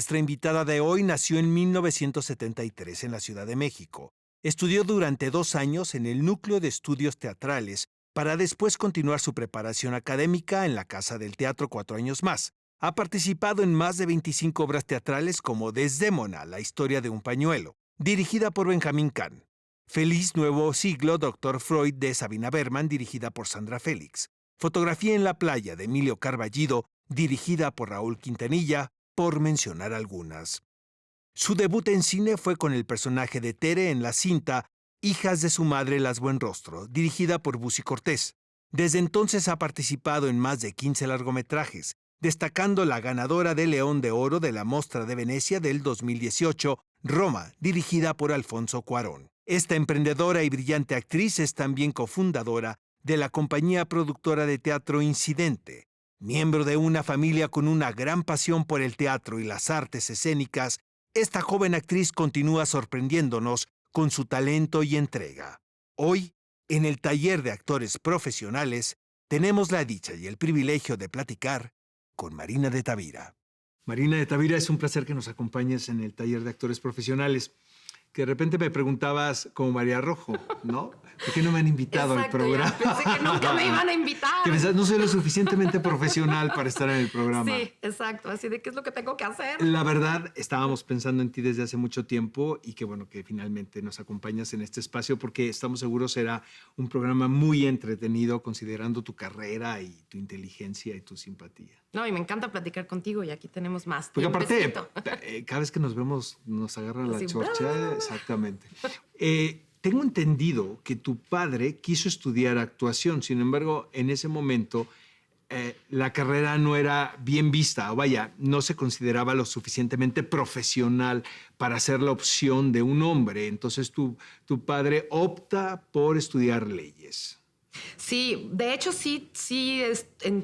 Nuestra invitada de hoy nació en 1973 en la Ciudad de México. Estudió durante 2 años en el Núcleo de Estudios Teatrales para después continuar su preparación académica en la Casa del Teatro 4 años más. Ha participado en más de 25 obras teatrales como Desdémona, la historia de un pañuelo, dirigida por Benjamín Kahn. Feliz Nuevo Siglo, Dr. Freud, de Sabina Berman, dirigida por Sandra Félix. Fotografía en la playa, de Emilio Carballido, dirigida por Raúl Quintanilla, por mencionar algunas. Su debut en cine fue con el personaje de Tere en la cinta Hijas de su madre las Buenrostro, dirigida por Bussi Cortés. Desde entonces ha participado en más de 15 largometrajes, destacando la ganadora del León de Oro de la Mostra de Venecia del 2018, Roma, dirigida por Alfonso Cuarón. Esta emprendedora y brillante actriz es también cofundadora de la compañía productora de teatro Incidente. Miembro de una familia con una gran pasión por el teatro y las artes escénicas, esta joven actriz continúa sorprendiéndonos con su talento y entrega. Hoy, en el taller de actores profesionales, tenemos la dicha y el privilegio de platicar con Marina de Tavira. Marina de Tavira, es un placer que nos acompañes en el taller de actores profesionales. Que de repente me preguntabas como María Rojo, ¿no? ¿Por qué no me han invitado al programa? Pensé que nunca me iban a invitar. Que pensás, no soy lo suficientemente profesional para estar en el programa. Sí, exacto. Así de qué es lo que tengo que hacer. La verdad, estábamos pensando en ti desde hace mucho tiempo y qué bueno que finalmente nos acompañas en este espacio porque estamos seguros será un programa muy entretenido considerando tu carrera y tu inteligencia y tu simpatía. No, y me encanta platicar contigo y aquí tenemos más. Porque aparte, cada vez que nos vemos nos agarra la chorcha. Exactamente. Tengo entendido que tu padre quiso estudiar actuación, sin embargo, en ese momento la carrera no era bien vista, o vaya, no se consideraba lo suficientemente profesional para ser la opción de un hombre. Entonces tu padre opta por estudiar leyes. Sí, de hecho sí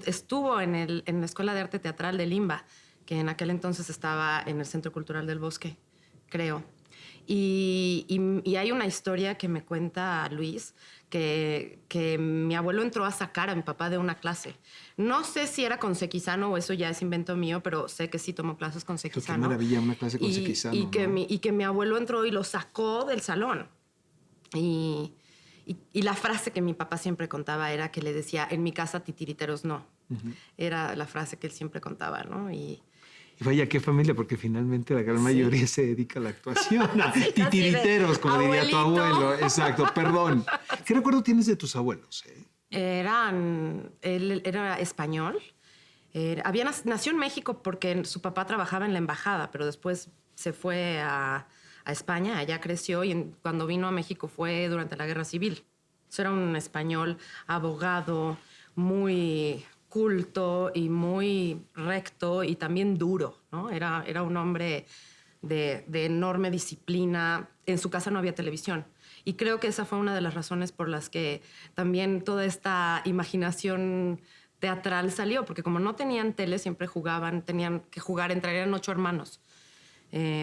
estuvo en la Escuela de Arte Teatral de Limba, que en aquel entonces estaba en el Centro Cultural del Bosque, creo. Y hay una historia que me cuenta Luis, que mi abuelo entró a sacar a mi papá de una clase. No sé si era con Sequizano o eso ya es invento mío, pero sé que sí tomó clases con Sequizano. Qué maravilla, una clase con Sequizano. Y que mi abuelo entró y lo sacó del salón. Y la frase que mi papá siempre contaba era que le decía, en mi casa titiriteros no. Era la frase que él siempre contaba, ¿no? Y vaya, qué familia, porque finalmente la gran mayoría se dedica a la actuación. Sí, Titiriteros, como diría tu abuelo. Exacto, perdón. ¿Qué recuerdo tienes de tus abuelos? Él era español. Nació en México porque su papá trabajaba en la embajada, pero después se fue a España, allá creció y cuando vino a México fue durante la Guerra Civil. Era un español abogado, muy culto y muy recto y también duro, ¿no? Era un hombre de enorme disciplina. En su casa no había televisión. Y creo que esa fue una de las razones por las que también toda esta imaginación teatral salió, porque como no tenían tele, siempre tenían que jugar, entrarían 8 hermanos,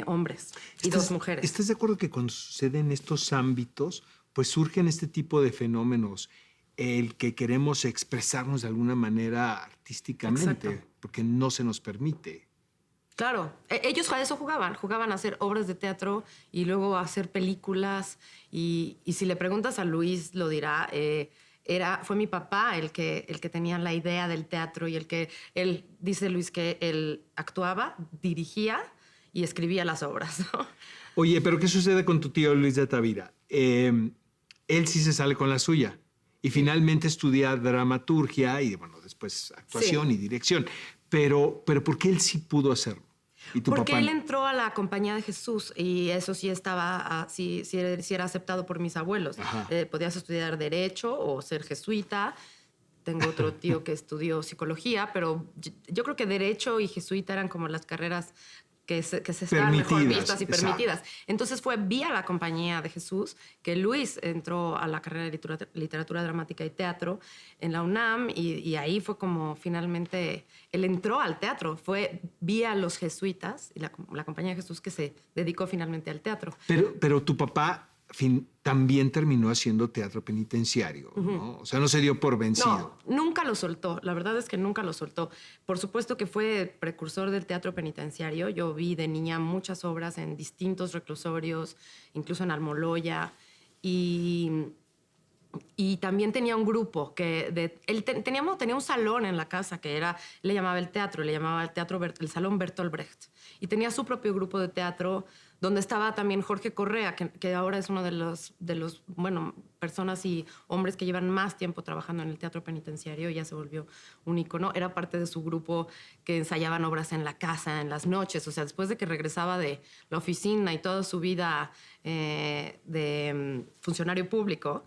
hombres y 2 mujeres. ¿Estás de acuerdo que cuando suceden estos ámbitos, pues surgen este tipo de fenómenos? El que queremos expresarnos de alguna manera artísticamente, exacto, porque no se nos permite. Claro, ellos a eso jugaban a hacer obras de teatro y luego a hacer películas. Y si le preguntas a Luis, lo dirá, fue mi papá el que tenía la idea del teatro y él dice Luis que él actuaba, dirigía y escribía las obras, ¿no? Oye, pero ¿qué sucede con tu tío Luis de Tavira? Él sí se sale con la suya. Y finalmente estudia dramaturgia y, bueno, después actuación y dirección. Pero ¿por qué él sí pudo hacerlo? ¿Y tu Porque papá? Él entró a la Compañía de Jesús y eso sí sí era aceptado por mis abuelos. Podías estudiar Derecho o ser jesuita. Tengo otro tío que estudió Psicología, pero yo creo que Derecho y Jesuita eran como las carreras que se estaban mejor vistas y permitidas. Exacto. Entonces fue vía la Compañía de Jesús que Luis entró a la carrera de literatura dramática y teatro en la UNAM y ahí fue como finalmente él entró al teatro. Fue vía los jesuitas y la Compañía de Jesús que se dedicó finalmente al teatro. Pero tu papá también terminó haciendo teatro penitenciario, ¿no? O sea, no se dio por vencido. No, nunca lo soltó. La verdad es que nunca lo soltó. Por supuesto que fue precursor del teatro penitenciario. Yo vi de niña muchas obras en distintos reclusorios, incluso en Almoloya. Y también tenía un grupo tenía un salón en la casa que le llamaba el teatro el Salón Bertolt Brecht. Y tenía su propio grupo de teatro donde estaba también Jorge Correa, que ahora es uno de los, bueno, personas y hombres que llevan más tiempo trabajando en el teatro penitenciario. Ya se volvió un ícono. Era parte de su grupo que ensayaban obras en la casa, en las noches. O sea, después de que regresaba de la oficina y toda su vida de funcionario público,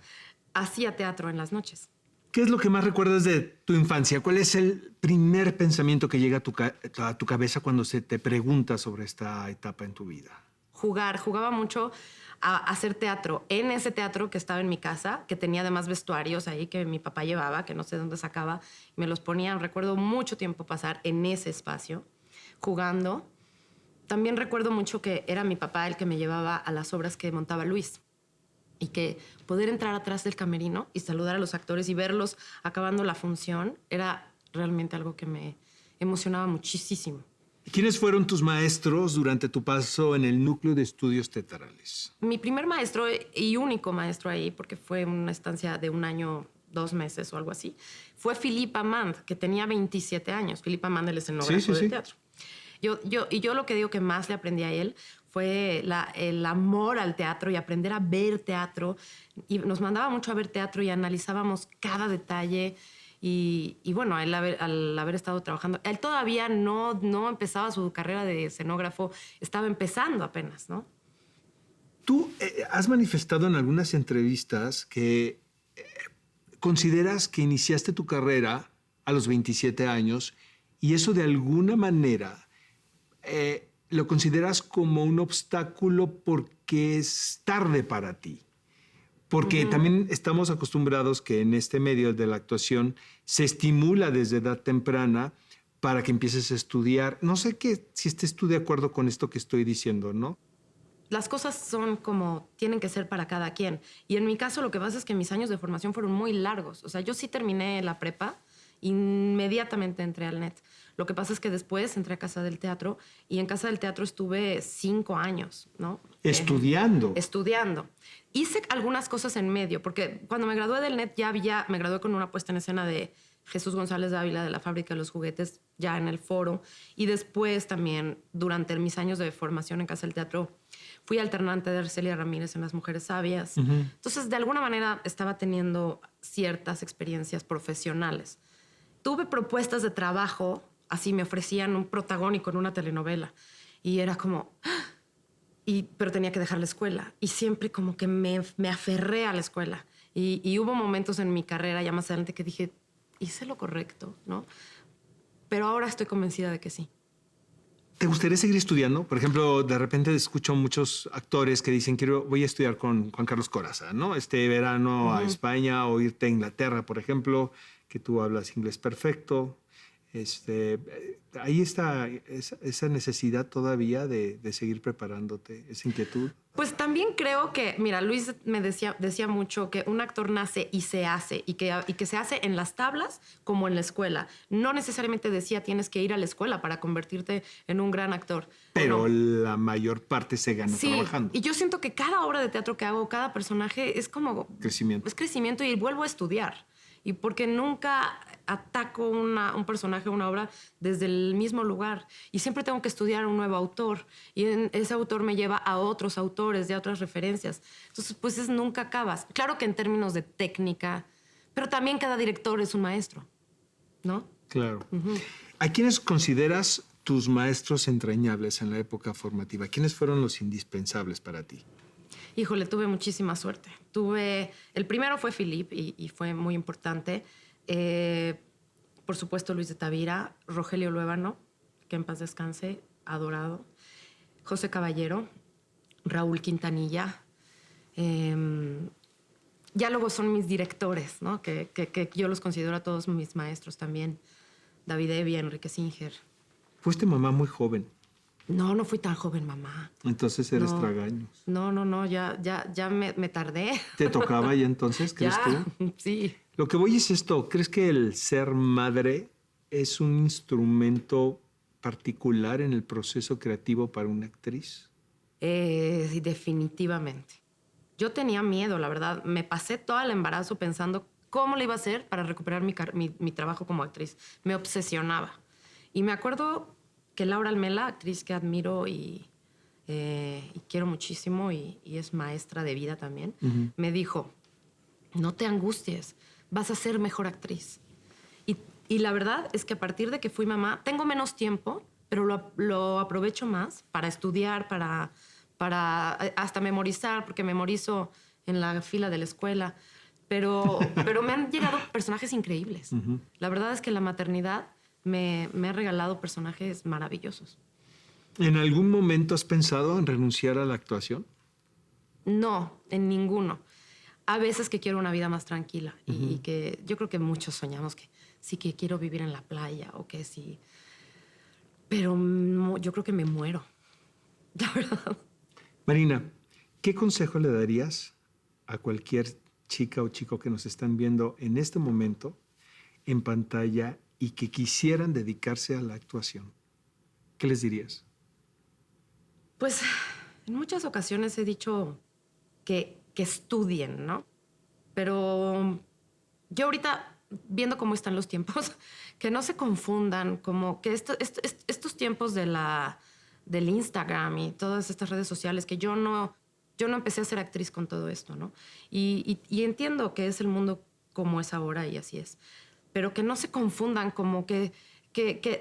hacía teatro en las noches. ¿Qué es lo que más recuerdas de tu infancia? ¿Cuál es el primer pensamiento que llega a tu cabeza cuando se te pregunta sobre esta etapa en tu vida? Jugaba mucho a hacer teatro en ese teatro que estaba en mi casa, que tenía además vestuarios ahí que mi papá llevaba, que no sé dónde sacaba, me los ponía. Recuerdo mucho tiempo pasar en ese espacio jugando. También recuerdo mucho que era mi papá el que me llevaba a las obras que montaba Luis, y que poder entrar atrás del camerino y saludar a los actores y verlos acabando la función era realmente algo que me emocionaba muchísimo. ¿Quiénes fueron tus maestros durante tu paso en el Núcleo de Estudios Teatrales? Mi primer maestro y único maestro ahí, porque fue una estancia de 1 año, 2 meses o algo así, fue Philippe Amand, que tenía 27 años. Philippe Amand, el escenógrafo del teatro. Yo lo que digo que más le aprendí a él fue el amor al teatro y aprender a ver teatro. Y nos mandaba mucho a ver teatro y analizábamos cada detalle. Y bueno, él al haber estado trabajando, él todavía no empezaba su carrera de escenógrafo, estaba empezando apenas, ¿no? Tú has manifestado en algunas entrevistas que consideras que iniciaste tu carrera a los 27 años y eso de alguna manera lo consideras como un obstáculo porque es tarde para ti. Porque también estamos acostumbrados que en este medio de la actuación se estimula desde edad temprana para que empieces a estudiar. No sé si estés tú de acuerdo con esto que estoy diciendo, ¿no? Las cosas son como tienen que ser para cada quien. Y en mi caso lo que pasa es que mis años de formación fueron muy largos. O sea, yo sí terminé la prepa, inmediatamente entré al NET. Lo que pasa es que después entré a Casa del Teatro y en Casa del Teatro estuve 5 años, ¿no? Estudiando. Estudiando. Hice algunas cosas en medio, porque cuando me gradué del NET me gradué con una puesta en escena de Jesús González Dávila de la Fábrica de los Juguetes, ya en el Foro. Y después también, durante mis años de formación en Casa del Teatro, fui alternante de Arcelia Ramírez en Las Mujeres Sabias. Entonces, de alguna manera, estaba teniendo ciertas experiencias profesionales. Tuve propuestas de trabajo, así me ofrecían un protagónico en una telenovela. Y era como... pero tenía que dejar la escuela. Y siempre como que me aferré a la escuela. Y hubo momentos en mi carrera ya más adelante que dije, hice lo correcto, ¿no? Pero ahora estoy convencida de que sí. ¿Te gustaría seguir estudiando? Por ejemplo, de repente escucho muchos actores que dicen, voy a estudiar con Juan Carlos Corazza, ¿no? Este verano a España o irte a Inglaterra, por ejemplo, que tú hablas inglés perfecto. Ahí está esa necesidad todavía de seguir preparándote, esa inquietud. Pues también creo que, mira, Luis me decía mucho que un actor nace y se hace, y que se hace en las tablas como en la escuela. No necesariamente decía tienes que ir a la escuela para convertirte en un gran actor. Pero la mayor parte se gana trabajando. Y yo siento que cada obra de teatro que hago, cada personaje es como... Crecimiento. Es crecimiento y vuelvo a estudiar. Y porque nunca ataco un personaje, una obra desde el mismo lugar. Y siempre tengo que estudiar un nuevo autor. Y ese autor me lleva a otros autores, de otras referencias. Entonces, pues nunca acabas. Claro que en términos de técnica, pero también cada director es un maestro, ¿no? Claro. ¿A quiénes consideras tus maestros entrañables en la época formativa? ¿Quiénes fueron los indispensables para ti? Híjole, tuve muchísima suerte. El primero fue Philippe y fue muy importante. Por supuesto, Luis de Tavira, Rogelio Luébano, que en paz descanse, adorado. José Caballero, Raúl Quintanilla. Ya luego son mis directores, ¿no? Que yo los considero a todos mis maestros también. David Evia, Enrique Singer. Fuiste mamá muy joven. No, no fui tan joven, mamá. Entonces eres No. tragaños. No, ya me tardé. ¿Te tocaba ya entonces, crees Ya, tú? sí. Lo que voy es esto. ¿Crees que el ser madre es un instrumento particular en el proceso creativo para una actriz? Sí, definitivamente. Yo tenía miedo, la verdad. Me pasé todo el embarazo pensando cómo le iba a hacer para recuperar mi trabajo como actriz. Me obsesionaba. Y me acuerdo que Laura Almela, actriz que admiro y quiero muchísimo y es maestra de vida también, me dijo, no te angusties, vas a ser mejor actriz. Y la verdad es que a partir de que fui mamá, tengo menos tiempo, pero lo aprovecho más para estudiar, para hasta memorizar, porque memorizo en la fila de la escuela. Pero me han llegado personajes increíbles. La verdad es que la maternidad me ha regalado personajes maravillosos. ¿En algún momento has pensado en renunciar a la actuación? No, en ninguno. A veces que quiero una vida más tranquila y que yo creo que muchos soñamos que sí que quiero vivir en la playa o que sí. Pero no, yo creo que me muero, la verdad. Marina, ¿qué consejo le darías a cualquier chica o chico que nos están viendo en este momento en pantalla y que quisieran dedicarse a la actuación? ¿Qué les dirías? Pues en muchas ocasiones he dicho que estudien, ¿no? Pero yo ahorita, viendo cómo están los tiempos, que no se confundan, como que estos tiempos del Instagram y todas estas redes sociales, que yo no empecé a ser actriz con todo esto, ¿no? Y entiendo que es el mundo como es ahora y así es. Pero que no se confundan como que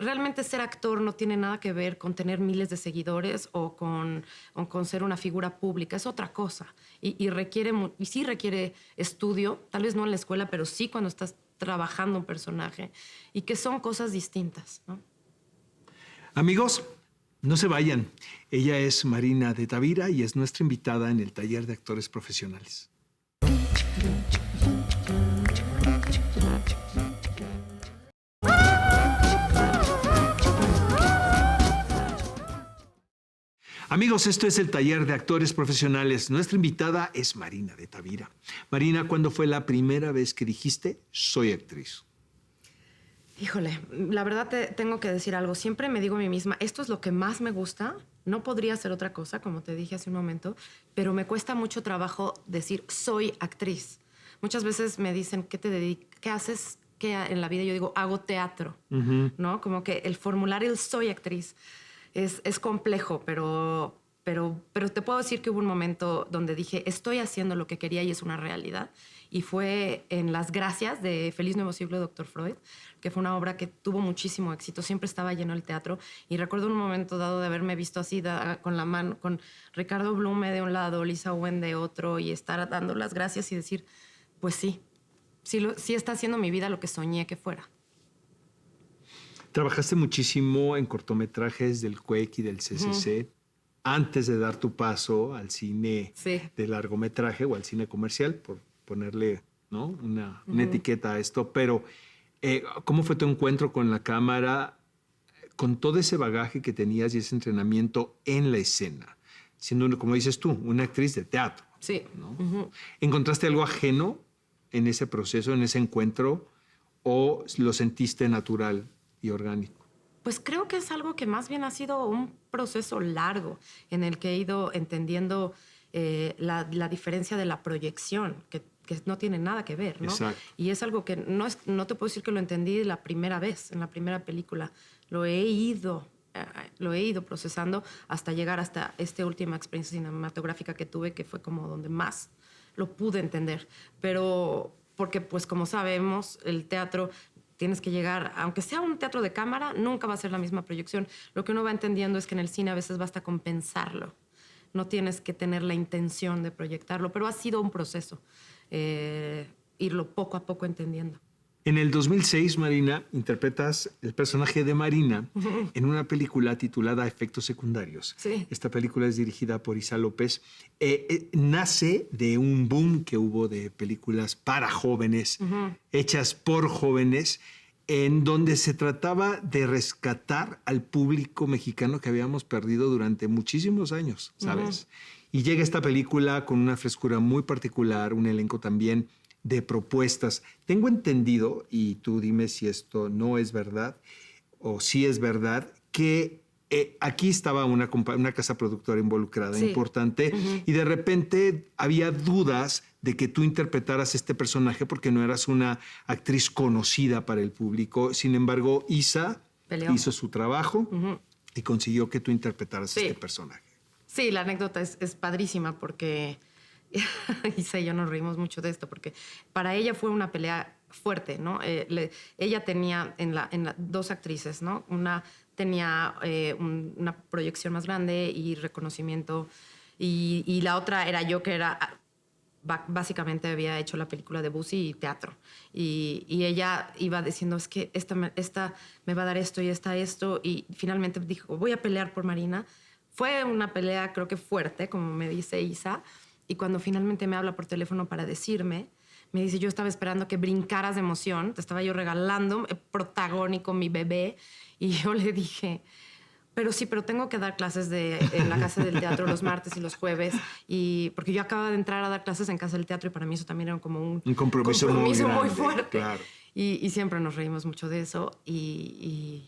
realmente ser actor no tiene nada que ver con tener miles de seguidores o con ser una figura pública. Es otra cosa. Y sí requiere estudio, tal vez no en la escuela, pero sí cuando estás trabajando un personaje. Y que son cosas distintas, ¿no? Amigos, no se vayan. Ella es Marina de Tavira y es nuestra invitada en el taller de actores profesionales. Amigos, esto es el taller de actores profesionales. Nuestra invitada es Marina de Tavira. Marina, ¿cuándo fue la primera vez que dijiste soy actriz? Híjole, la verdad te tengo que decir algo. Siempre me digo a mí misma, esto es lo que más me gusta. No podría ser otra cosa, como te dije hace un momento, pero me cuesta mucho trabajo decir soy actriz. Muchas veces me dicen, ¿qué haces en la vida? Yo digo, hago teatro, ¿no? Como que el formular el soy actriz es complejo, pero te puedo decir que hubo un momento donde dije, estoy haciendo lo que quería y es una realidad. Y fue en Las Gracias de Feliz Nuevo Siglo de Dr. Freud, que fue una obra que tuvo muchísimo éxito. Siempre estaba lleno el teatro. Y recuerdo un momento dado de haberme visto así, con la mano, con Ricardo Blume de un lado, Lisa Owen de otro, y estar dando las gracias y decir, pues sí está haciendo mi vida lo que soñé que fuera. Trabajaste muchísimo en cortometrajes del CUEC y del CCC antes de dar tu paso al cine de largometraje o al cine comercial, por ponerle, ¿no? una etiqueta a esto. Pero, ¿cómo fue tu encuentro con la cámara, con todo ese bagaje que tenías y ese entrenamiento en la escena? Siendo, como dices tú, una actriz de teatro. Sí. ¿No? ¿Encontraste algo ajeno en ese proceso, en ese encuentro, o lo sentiste natural y orgánico? Pues creo que es algo que más bien ha sido un proceso largo en el que he ido entendiendo la diferencia de la proyección, que no tiene nada que ver, ¿no? Exacto. Y es algo que no te puedo decir que lo entendí la primera vez, en la primera película. Lo he ido procesando hasta llegar hasta esta última experiencia cinematográfica que tuve, que fue como donde más lo pude entender. Pero porque, pues como sabemos, el teatro tienes que llegar, aunque sea un teatro de cámara, nunca va a ser la misma proyección. Lo que uno va entendiendo es que en el cine a veces basta con pensarlo. No tienes que tener la intención de proyectarlo, pero ha sido un proceso, irlo poco a poco entendiendo. En el 2006, Marina, interpretas el personaje de Marina en una película titulada Efectos Secundarios. Sí. Esta película es dirigida por Isa López. Nace de un boom que hubo de películas para jóvenes, hechas por jóvenes. en donde se trataba de rescatar al público mexicano que habíamos perdido durante muchísimos años, ¿sabes? Y llega esta película con una frescura muy particular, un elenco también de propuestas. Tengo entendido, y tú dime si esto no es verdad o si es verdad, que aquí estaba una casa productora involucrada, Sí. importante, y de repente había dudas de que tú interpretaras este personaje porque no eras una actriz conocida para el público. Sin embargo, Isa Peleó. hizo su trabajo y consiguió que tú interpretaras Sí. este personaje. Sí, la anécdota es padrísima porque Isa y yo nos reímos mucho de esto, porque para ella fue una pelea fuerte, ¿no? Ella tenía dos actrices, ¿no? Una tenía una proyección más grande y reconocimiento, y la otra era yo, que era básicamente había hecho la película de Busy y teatro. Y ella iba diciendo, es que esta me va a dar esto y esta esto. Y finalmente dijo, voy a pelear por Marina. Fue una pelea, creo que fuerte, como me dice Isa. Y cuando finalmente me habla por teléfono para decirme, me dice, yo estaba esperando que brincaras de emoción. Te estaba yo regalando protagónico mi bebé. Y yo le dije... pero tengo que dar clases en la Casa del Teatro los martes y los jueves, porque yo acababa de entrar a dar clases en Casa del Teatro y para mí eso también era como un compromiso muy grande, fuerte. claro. Y siempre nos reímos mucho de eso y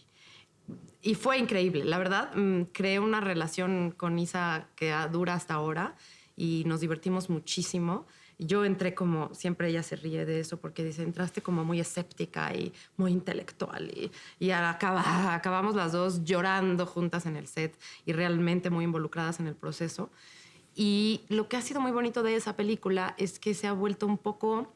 fue increíble. La verdad, creé una relación con Isa que dura hasta ahora y nos divertimos muchísimo. Yo entré como, siempre ella se ríe de eso porque dice, entraste como muy escéptica y muy intelectual y acabamos las dos llorando juntas en el set y realmente muy involucradas en el proceso. Y lo que ha sido muy bonito de esa película es que se ha vuelto un poco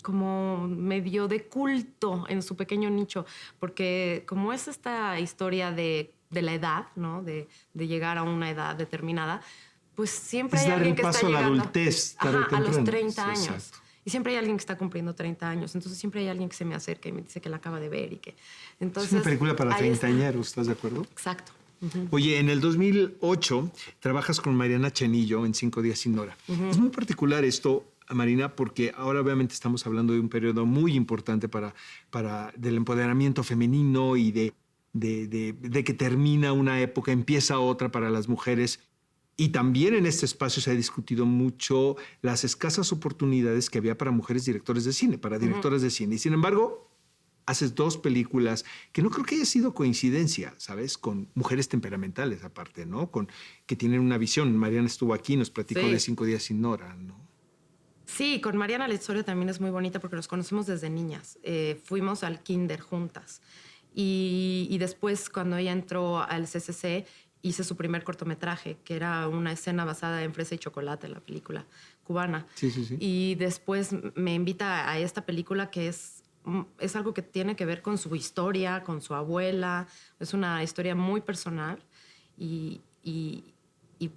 como medio de culto en su pequeño nicho, porque como es esta historia de la edad, ¿no? De llegar a una edad determinada, pues siempre Es hay dar alguien el que está paso a la llegando adultez, tarde o a los temprano. 30 Sí, años. exacto. Y siempre hay alguien que está cumpliendo 30 años. Entonces siempre hay alguien que se me acerca y me dice que la acaba de ver y que... Entonces, Es una película para ahí está. treintañeros, ¿estás de acuerdo? Exacto. Oye, en el 2008 trabajas con Mariana Chenillo en 5 días sin hora. Es muy particular esto, Marina, porque ahora obviamente estamos hablando de un periodo muy importante del empoderamiento femenino y de que termina una época, empieza otra para las mujeres. Y también en este espacio se ha discutido mucho las escasas oportunidades que había para mujeres directores de cine, para directoras de cine. Y sin embargo, haces 2 películas que no creo que haya sido coincidencia, ¿sabes? Con mujeres temperamentales aparte, ¿no? Que tienen una visión. Mariana estuvo aquí, nos platicó Sí. de 5 días sin hora, ¿no? Sí, con Mariana la historia también es muy bonita porque nos conocemos desde niñas. Fuimos al kinder juntas. Y después, cuando ella entró al CCC, hice su primer cortometraje, que era una escena basada en Fresa y Chocolate, la película cubana. Sí, sí, sí. Y después me invita a esta película que es algo que tiene que ver con su historia, con su abuela. Es una historia muy personal y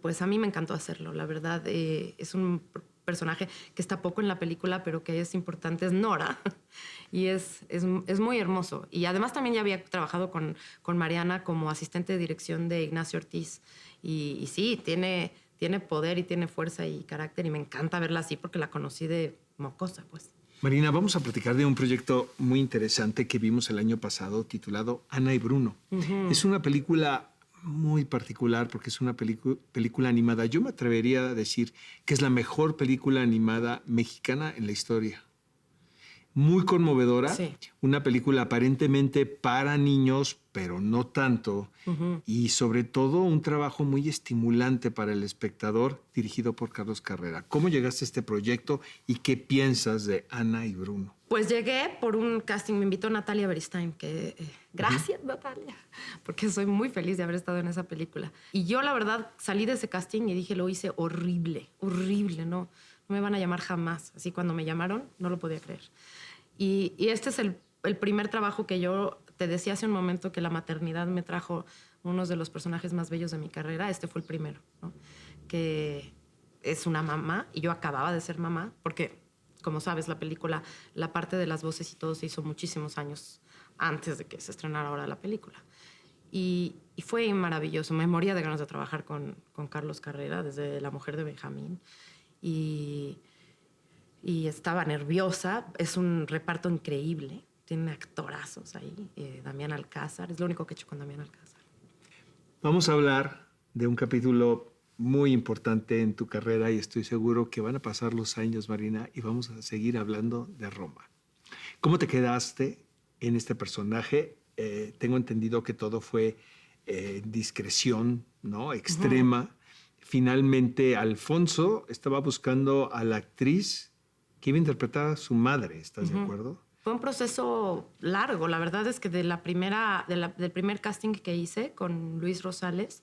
pues a mí me encantó hacerlo. La verdad, es un personaje que está poco en la película, pero que es importante, es Nora. Y es muy hermoso. Y además también ya había trabajado con Mariana como asistente de dirección de Ignacio Ortiz. Y sí, tiene poder y tiene fuerza y carácter. Y me encanta verla así porque la conocí de mocosa, pues. Marina, vamos a platicar de un proyecto muy interesante que vimos el año pasado titulado Ana y Bruno. Es una película muy particular porque es una película animada. Yo me atrevería a decir que es la mejor película animada mexicana en la historia. Muy conmovedora, Sí. una película aparentemente para niños, pero no tanto, y sobre todo un trabajo muy estimulante para el espectador, dirigido por Carlos Carrera. ¿Cómo llegaste a este proyecto y qué piensas de Ana y Bruno? Pues llegué por un casting, me invitó Natalia Beristain, que gracias Natalia, porque soy muy feliz de haber estado en esa película. Y yo la verdad salí de ese casting y dije, lo hice horrible, no me van a llamar jamás. Así cuando me llamaron no lo podía creer. Y este es el primer trabajo que yo te decía hace un momento, que la maternidad me trajo uno de los personajes más bellos de mi carrera. Este fue el primero, ¿no? Que es una mamá y yo acababa de ser mamá porque, como sabes, la película, la parte de las voces y todo se hizo muchísimos años antes de que se estrenara ahora la película. Y fue maravilloso. Me moría de ganas de trabajar con Carlos Carrera desde La mujer de Benjamín. Y estaba nerviosa. Es un reparto increíble. tiene actorazos ahí. Damián Alcázar, es lo único que he hecho con Damián Alcázar. Vamos a hablar de un capítulo muy importante en tu carrera y estoy seguro que van a pasar los años, Marina, y vamos a seguir hablando de Roma. ¿Cómo te quedaste en este personaje? Tengo entendido que todo fue discreción, ¿no? Extrema. Finalmente, Alfonso estaba buscando a la actriz que iba a interpretar a su madre. ¿Estás de acuerdo? Fue un proceso largo. La verdad es que del primer casting que hice con Luis Rosales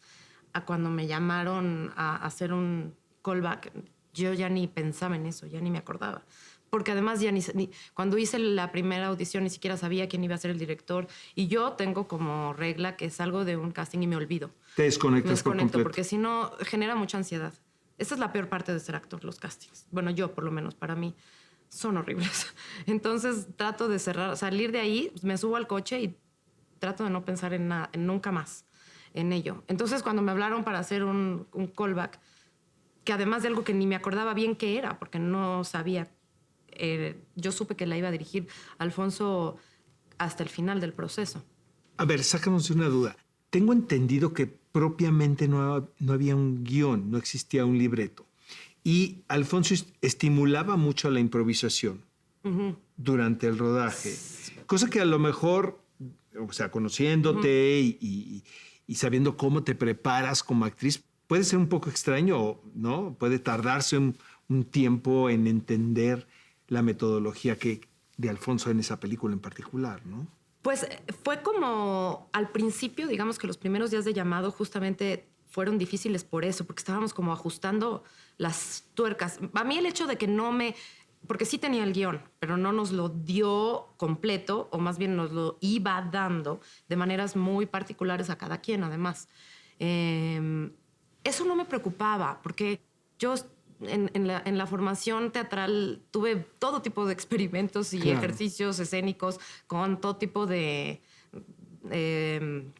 a cuando me llamaron a hacer un callback, yo ya ni pensaba en eso, ya ni me acordaba. Porque además ya cuando hice la primera audición ni siquiera sabía quién iba a ser el director. Y yo tengo como regla que salgo de un casting y me olvido. Te desconectas por completo. Porque si no, genera mucha ansiedad. Esa es la peor parte de ser actor, los castings. Bueno, yo por lo menos, para mí, son horribles. Entonces trato de salir de ahí, me subo al coche y trato de no pensar en nada, en nunca más en ello. Entonces cuando me hablaron para hacer un callback, que además de algo que ni me acordaba bien qué era, porque no sabía, yo supe que la iba a dirigir Alfonso hasta el final del proceso. A ver, sácanos de una duda. Tengo entendido que propiamente no había un guión, no existía un libreto. Y Alfonso estimulaba mucho la improvisación durante el rodaje. Cosa que a lo mejor, o sea, conociéndote y sabiendo cómo te preparas como actriz, puede ser un poco extraño, ¿no? Puede tardarse un tiempo en entender la metodología de Alfonso en esa película en particular, ¿no? Pues fue como al principio, digamos que los primeros días de llamado justamente fueron difíciles por eso, porque estábamos como ajustando las tuercas. A mí el hecho de que porque sí tenía el guión, pero no nos lo dio completo, o más bien nos lo iba dando de maneras muy particulares a cada quien, además. Eso no me preocupaba, porque yo en la formación teatral tuve todo tipo de experimentos y ejercicios escénicos con todo tipo de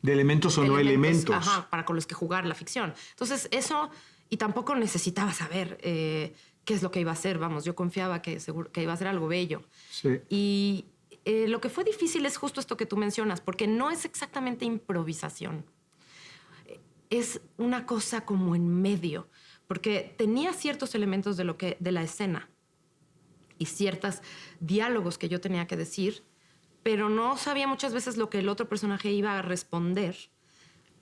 elementos o no elementos. Ajá, para con los que jugar la ficción. Entonces, eso, y tampoco necesitaba saber qué es lo que iba a hacer. Vamos, yo confiaba que iba a ser algo bello. Sí. Y lo que fue difícil es justo esto que tú mencionas, porque no es exactamente improvisación. Es una cosa como en medio, porque tenía ciertos elementos de la escena y ciertos diálogos que yo tenía que decir, pero no sabía muchas veces lo que el otro personaje iba a responder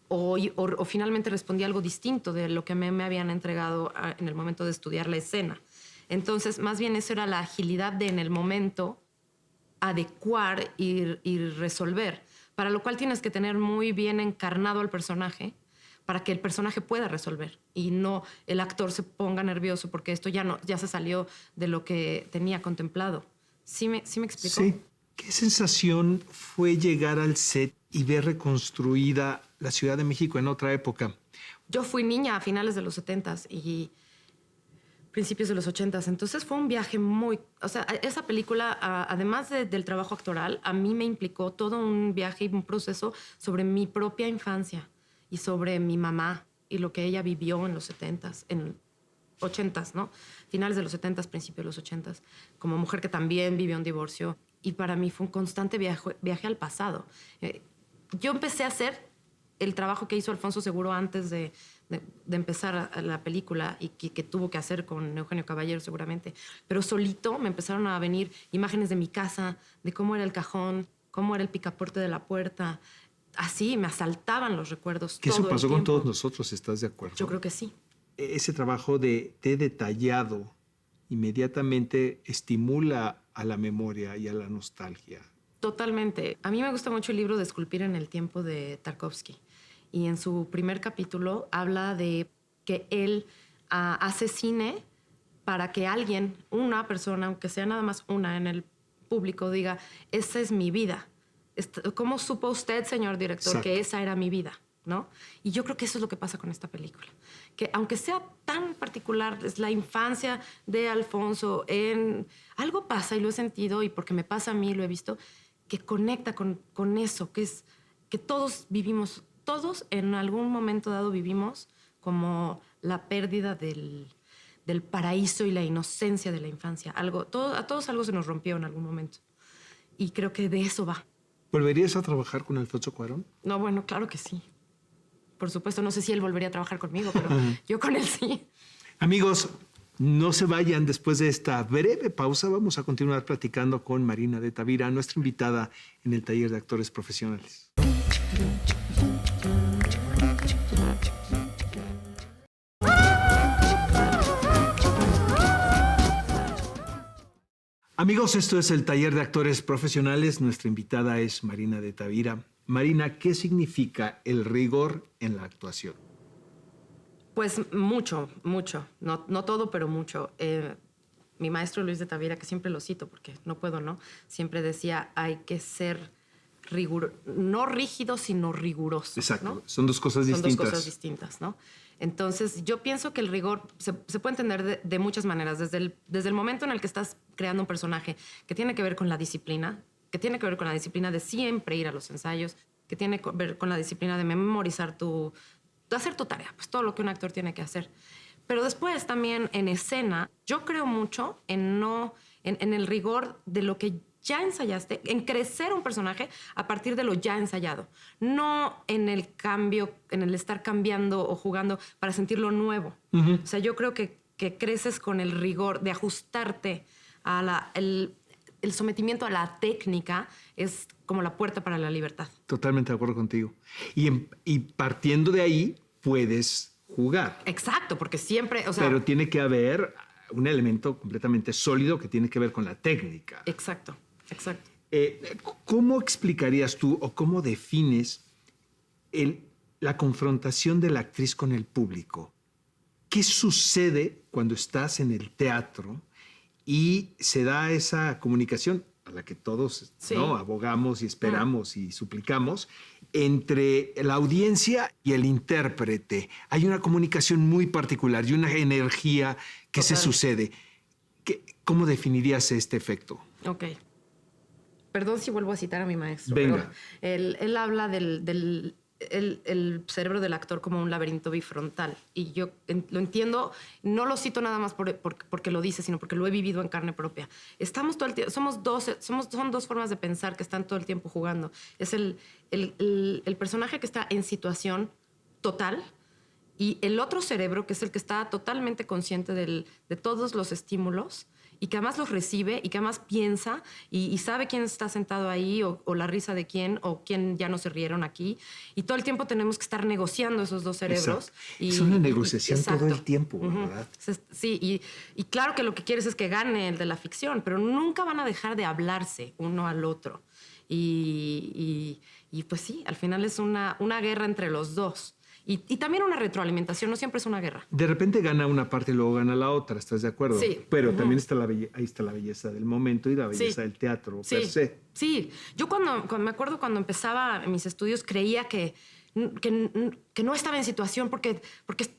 o finalmente respondía algo distinto de lo que me habían entregado en el momento de estudiar la escena. Entonces, más bien eso era la agilidad de en el momento adecuar y resolver, para lo cual tienes que tener muy bien encarnado al personaje para que el personaje pueda resolver y no el actor se ponga nervioso porque esto ya se salió de lo que tenía contemplado. ¿Sí me explicó? Sí. ¿Qué sensación fue llegar al set y ver reconstruida la Ciudad de México en otra época? Yo fui niña a finales de los 70s y principios de los 80s, entonces fue un viaje muy... O sea, esa película, además del trabajo actoral, a mí me implicó todo un viaje y un proceso sobre mi propia infancia y sobre mi mamá y lo que ella vivió en los 70s, en 80s, ¿no? Finales de los 70s, principios de los 80s, como mujer que también vivió un divorcio. Y para mí fue un constante viaje al pasado. Yo empecé a hacer el trabajo que hizo Alfonso Seguro antes de empezar la película y que tuvo que hacer con Eugenio Caballero seguramente. Pero solito me empezaron a venir imágenes de mi casa, de cómo era el cajón, cómo era el picaporte de la puerta. Así me asaltaban los recuerdos. Que eso pasó con todos nosotros, ¿estás de acuerdo? Yo creo que sí. Ese trabajo de detallado inmediatamente estimula a la memoria y a la nostalgia. Totalmente. A mí me gusta mucho el libro de Esculpir en el tiempo de Tarkovsky. Y en su primer capítulo habla de que él hace cine para que alguien, una persona, aunque sea nada más una en el público, diga, esa es mi vida. ¿Cómo supo usted, señor director, Exacto, que esa era mi vida? ¿No? Y yo creo que eso es lo que pasa con esta película. Que aunque sea tan particular, es la infancia de Alfonso, algo pasa y lo he sentido, y porque me pasa a mí, lo he visto, que conecta con eso, que es que todos vivimos, todos en algún momento dado vivimos como la pérdida del paraíso y la inocencia de la infancia. A todos algo se nos rompió en algún momento. Y creo que de eso va. ¿Volverías a trabajar con Alfonso Cuarón? No, bueno, claro que sí. Por supuesto, no sé si él volvería a trabajar conmigo, pero yo con él sí. Amigos, no se vayan. Después de esta breve pausa, vamos a continuar platicando con Marina de Tavira, nuestra invitada en el taller de actores profesionales. Amigos, esto es el taller de actores profesionales. Nuestra invitada es Marina de Tavira. Marina, ¿qué significa el rigor en la actuación? Pues mucho, mucho. No todo, pero mucho. Mi maestro Luis de Tavira, que siempre lo cito porque no puedo, ¿no? Siempre decía, hay que ser no rígido, sino riguroso. Exacto, ¿no? son dos cosas distintas. Son dos cosas distintas, ¿no? Entonces, yo pienso que el rigor se puede entender de muchas maneras. Desde el momento en el que estás creando un personaje que tiene que ver con la disciplina, que tiene que ver con la disciplina de siempre ir a los ensayos, que tiene que ver con la disciplina de memorizar de hacer tu tarea, pues todo lo que un actor tiene que hacer. Pero después también en escena, yo creo mucho en el rigor de lo que ya ensayaste, en crecer un personaje a partir de lo ya ensayado. No en el cambio, en el estar cambiando o jugando para sentirlo nuevo. Uh-huh. O sea, yo creo que creces con el rigor de ajustarte a el sometimiento a la técnica es como la puerta para la libertad. Totalmente de acuerdo contigo. Y partiendo de ahí, puedes jugar. Exacto, porque siempre... O sea, pero tiene que haber un elemento completamente sólido que tiene que ver con la técnica. Exacto, exacto. ¿Cómo explicarías tú o cómo defines la confrontación de la actriz con el público? ¿Qué sucede cuando estás en el teatro y se da esa comunicación a la que todos sí, ¿no? abogamos y esperamos y suplicamos entre la audiencia y el intérprete? Hay una comunicación muy particular y una energía que se sucede. ¿Cómo definirías este efecto? Ok. Perdón si vuelvo a citar a mi maestro. Venga. Pero él habla del el cerebro del actor como un laberinto bifrontal. Y yo lo entiendo, no lo cito nada más porque lo dice, sino porque lo he vivido en carne propia. Estamos todo el tiempo, son dos formas de pensar que están todo el tiempo jugando. Es el personaje que está en situación total y el otro cerebro, que es el que está totalmente consciente de todos los estímulos y que además los recibe y que además piensa y sabe quién está sentado ahí o la risa de quién o quién ya no se rieron aquí. Y todo el tiempo tenemos que estar negociando esos dos cerebros. Es una negociación todo el tiempo, ¿verdad? Sí, y claro que lo que quieres es que gane el de la ficción, pero nunca van a dejar de hablarse uno al otro. Y pues sí, al final es una guerra entre los dos. Y también una retroalimentación, no siempre es una guerra. De repente gana una parte y luego gana la otra, ¿estás de acuerdo? Sí. Pero también está ahí está la belleza del momento y la belleza del teatro per se. Sí, yo me acuerdo cuando empezaba mis estudios creía que no estaba en situación porque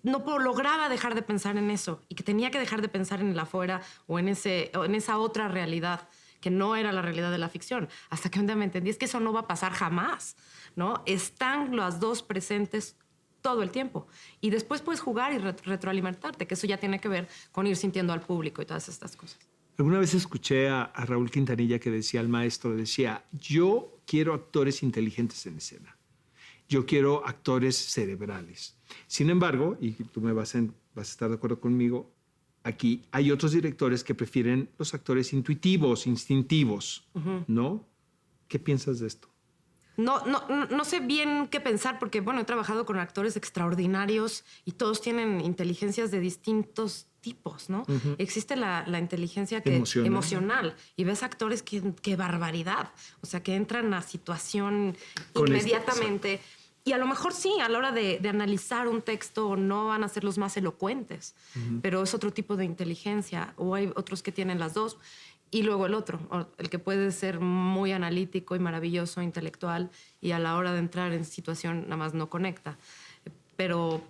no lograba dejar de pensar en eso y que tenía que dejar de pensar en el afuera o en esa otra realidad que no era la realidad de la ficción. Hasta que un día me entendí, es que eso no va a pasar jamás, ¿no? Están las dos presentes todo el tiempo. Y después puedes jugar y retroalimentarte, que eso ya tiene que ver con ir sintiendo al público y todas estas cosas. Alguna vez escuché a Raúl Quintanilla que decía al maestro, decía, yo quiero actores inteligentes en escena. Yo quiero actores cerebrales. Sin embargo, y tú vas a estar de acuerdo conmigo, aquí hay otros directores que prefieren los actores intuitivos, instintivos, ¿no? ¿Qué piensas de esto? No sé bien qué pensar porque, bueno, he trabajado con actores extraordinarios y todos tienen inteligencias de distintos tipos, ¿no? Existe la inteligencia emocional y ves actores que barbaridad, o sea, que entran a situación inmediatamente. Y a lo mejor sí, a la hora de analizar un texto no van a ser los más elocuentes, pero es otro tipo de inteligencia, o hay otros que tienen las dos. Y luego el otro, el que puede ser muy analítico y maravilloso, intelectual, y a la hora de entrar en situación nada más no conecta. Pero,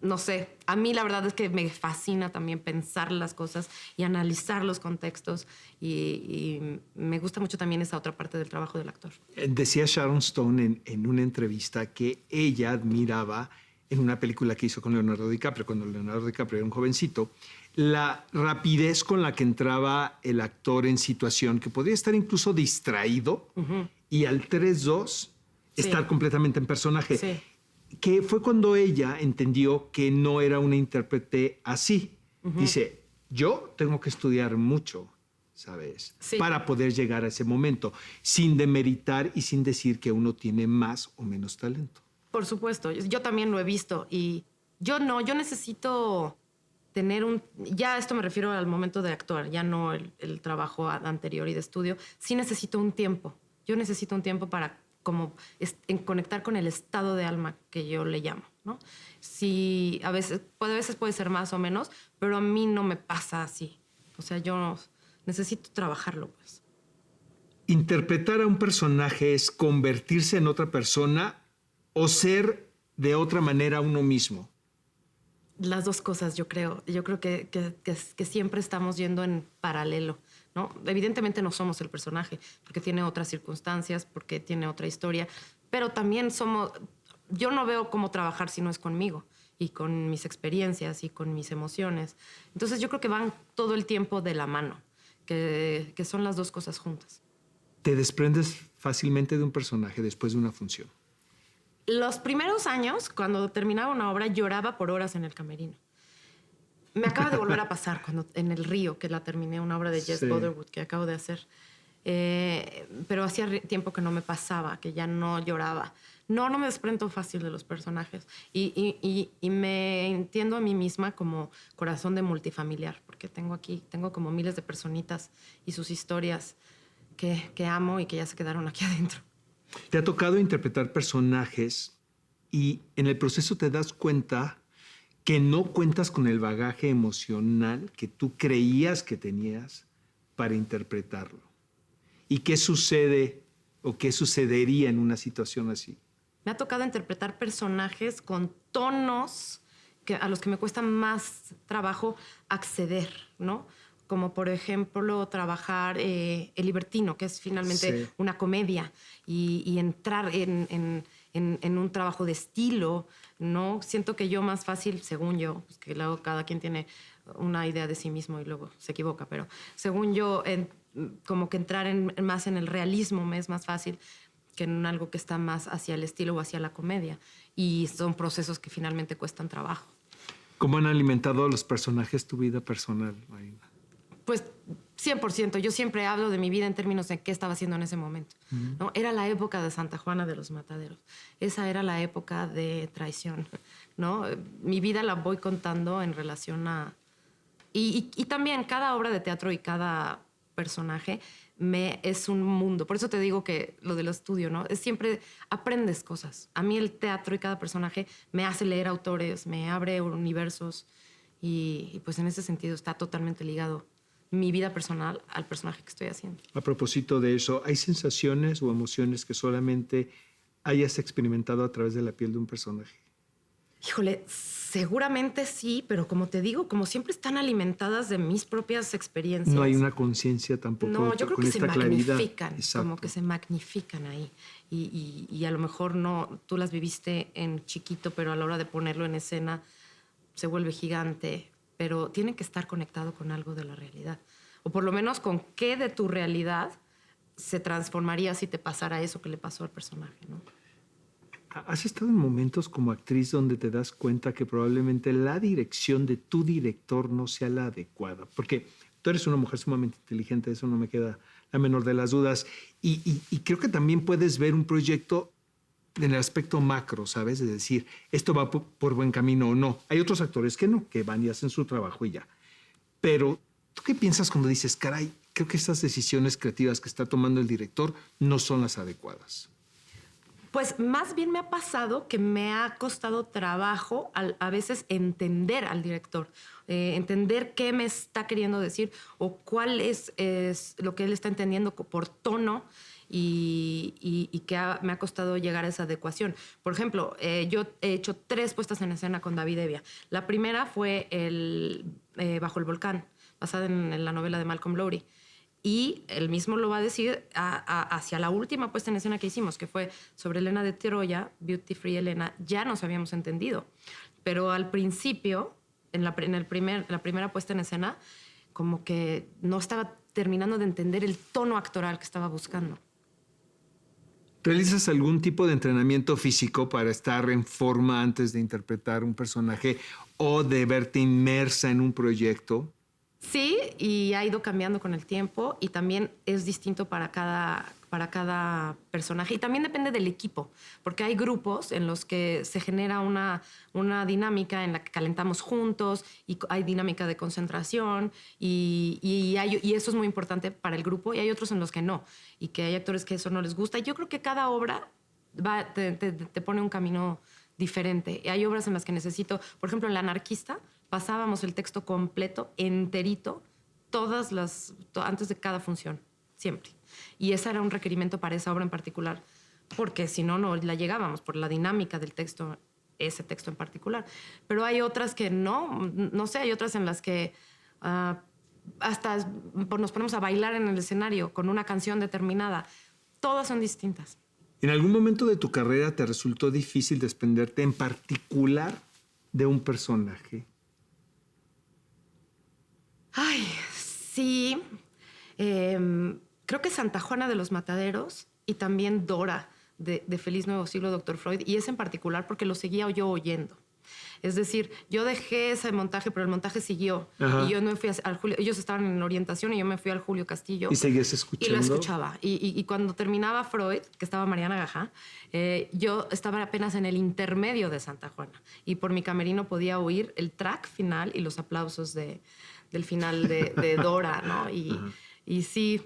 no sé, a mí la verdad es que me fascina también pensar las cosas y analizar los contextos. Y me gusta mucho también esa otra parte del trabajo del actor. Decía Sharon Stone en una entrevista que ella admiraba en una película que hizo con Leonardo DiCaprio, cuando Leonardo DiCaprio era un jovencito, la rapidez con la que entraba el actor en situación, que podía estar incluso distraído y al 3-2 estar completamente en personaje. Sí. Que fue cuando ella entendió que no era una intérprete así. Dice, yo tengo que estudiar mucho, ¿sabes? Sí. Para poder llegar a ese momento, sin demeritar y sin decir que uno tiene más o menos talento. Por supuesto, yo también lo he visto y yo necesito tener ya esto me refiero al momento de actuar, ya no el trabajo anterior y de estudio, sí necesito un tiempo. Yo necesito un tiempo para en conectar con el estado de alma que yo le llamo, ¿no? Sí, a veces puede ser más o menos, pero a mí no me pasa así. O sea, yo necesito trabajarlo, pues. Interpretar a un personaje es convertirse en otra persona o ser de otra manera uno mismo. Las dos cosas, yo creo. Yo creo que siempre estamos yendo en paralelo, ¿no? Evidentemente no somos el personaje, porque tiene otras circunstancias, porque tiene otra historia, pero también yo no veo cómo trabajar si no es conmigo y con mis experiencias y con mis emociones. Entonces yo creo que van todo el tiempo de la mano, que son las dos cosas juntas. ¿Te desprendes fácilmente de un personaje después de una función? Los primeros años, cuando terminaba una obra, lloraba por horas en el camerino. Me acaba de volver a pasar en El Río, que la terminé, una obra de Jess Butterwood que acabo de hacer. Pero hacía tiempo que no me pasaba, que ya no lloraba. No me desprendo fácil de los personajes. Y me entiendo a mí misma como corazón de multifamiliar, porque tengo como miles de personitas y sus historias que amo y que ya se quedaron aquí adentro. Te ha tocado interpretar personajes y en el proceso te das cuenta que no cuentas con el bagaje emocional que tú creías que tenías para interpretarlo. ¿Y qué sucede o qué sucedería en una situación así? Me ha tocado interpretar personajes con tonos a los que me cuesta más trabajo acceder, ¿no? Como por ejemplo trabajar El Libertino, que es finalmente una comedia, y entrar en un trabajo de estilo, ¿no? Siento que yo más fácil, según yo, pues que luego cada quien tiene una idea de sí mismo y luego se equivoca, pero según yo, como que entrar más en el realismo me es más fácil que en algo que está más hacia el estilo o hacia la comedia. Y son procesos que finalmente cuestan trabajo. ¿Cómo han alimentado a los personajes tu vida personal, Marina? Pues 100%. Yo siempre hablo de mi vida en términos de qué estaba haciendo en ese momento, ¿no? Era la época de Santa Juana de los Mataderos. Esa era la época de traición, ¿no? Mi vida la voy contando en relación a... Y también cada obra de teatro y cada personaje es un mundo. Por eso te digo que lo del estudio, ¿no? Es siempre aprendes cosas. A mí el teatro y cada personaje me hace leer autores, me abre universos y pues en ese sentido está totalmente ligado mi vida personal al personaje que estoy haciendo. A propósito de eso, ¿hay sensaciones o emociones que solamente hayas experimentado a través de la piel de un personaje? Híjole, seguramente sí, pero como te digo, como siempre están alimentadas de mis propias experiencias. No hay una conciencia tampoco. No, yo creo con que esta se claridad. magnifican, Exacto. como que se magnifican ahí. Y a lo mejor no, tú las viviste en chiquito, pero a la hora de ponerlo en escena se vuelve gigante. Pero tienen que estar conectado con algo de la realidad. O por lo menos con qué de tu realidad se transformaría si te pasara eso que le pasó al personaje, ¿no? ¿Has estado en momentos como actriz donde te das cuenta que probablemente la dirección de tu director no sea la adecuada? Porque tú eres una mujer sumamente inteligente, eso no me queda la menor de las dudas. Y creo que también puedes ver un proyecto en el aspecto macro, ¿sabes? Es decir, esto va por buen camino o no. Hay otros actores que no, que van y hacen su trabajo y ya. Pero, ¿tú qué piensas cuando dices, caray, creo que estas decisiones creativas que está tomando el director no son las adecuadas? Pues más bien me ha pasado que me ha costado trabajo a veces entender al director, entender qué me está queriendo decir o cuál es lo que él está entendiendo por tono y que me ha costado llegar a esa adecuación. Por ejemplo, yo he hecho 3 puestas en escena con David Evia. La primera fue Bajo el Volcán, basada en la novela de Malcolm Lowry. Y él mismo lo va a decir hacia la última puesta en escena que hicimos, que fue sobre Elena de Troya, Beauty Free Elena, ya nos habíamos entendido. Pero al principio la primera puesta en escena, como que no estaba terminando de entender el tono actoral que estaba buscando. ¿Realizas algún tipo de entrenamiento físico para estar en forma antes de interpretar un personaje o de verte inmersa en un proyecto? Sí, y ha ido cambiando con el tiempo y también es distinto para cada personaje. Y también depende del equipo, porque hay grupos en los que se genera una dinámica en la que calentamos juntos y hay dinámica de concentración y eso es muy importante para el grupo, y hay otros en los que no, y que hay actores que eso no les gusta. Yo creo que cada obra te pone un camino diferente. Y hay obras en las que necesito, por ejemplo, en La Anarquista, pasábamos el texto completo, enterito, antes de cada función, siempre. Y ese era un requerimiento para esa obra en particular, porque si no, no la llegábamos por la dinámica del texto, ese texto en particular. Pero hay otras que no sé, hay otras en las que hasta nos ponemos a bailar en el escenario con una canción determinada. Todas son distintas. ¿En algún momento de tu carrera te resultó difícil desprenderte en particular de un personaje? Ay, sí. Creo que Santa Juana de los Mataderos y también Dora de Feliz Nuevo Siglo, Dr. Freud, y ese en particular porque lo seguía yo oyendo. Es decir, yo dejé ese montaje, pero el montaje siguió. Ajá. Y yo no fui al Julio, ellos estaban en orientación y yo me fui al Julio Castillo. ¿Y seguías escuchando? Y lo escuchaba. Y cuando terminaba Freud, que estaba Mariana Gajá, yo estaba apenas en el intermedio de Santa Juana. Y por mi camerino podía oír el track final y los aplausos del final de Dora, ¿no? Y sí,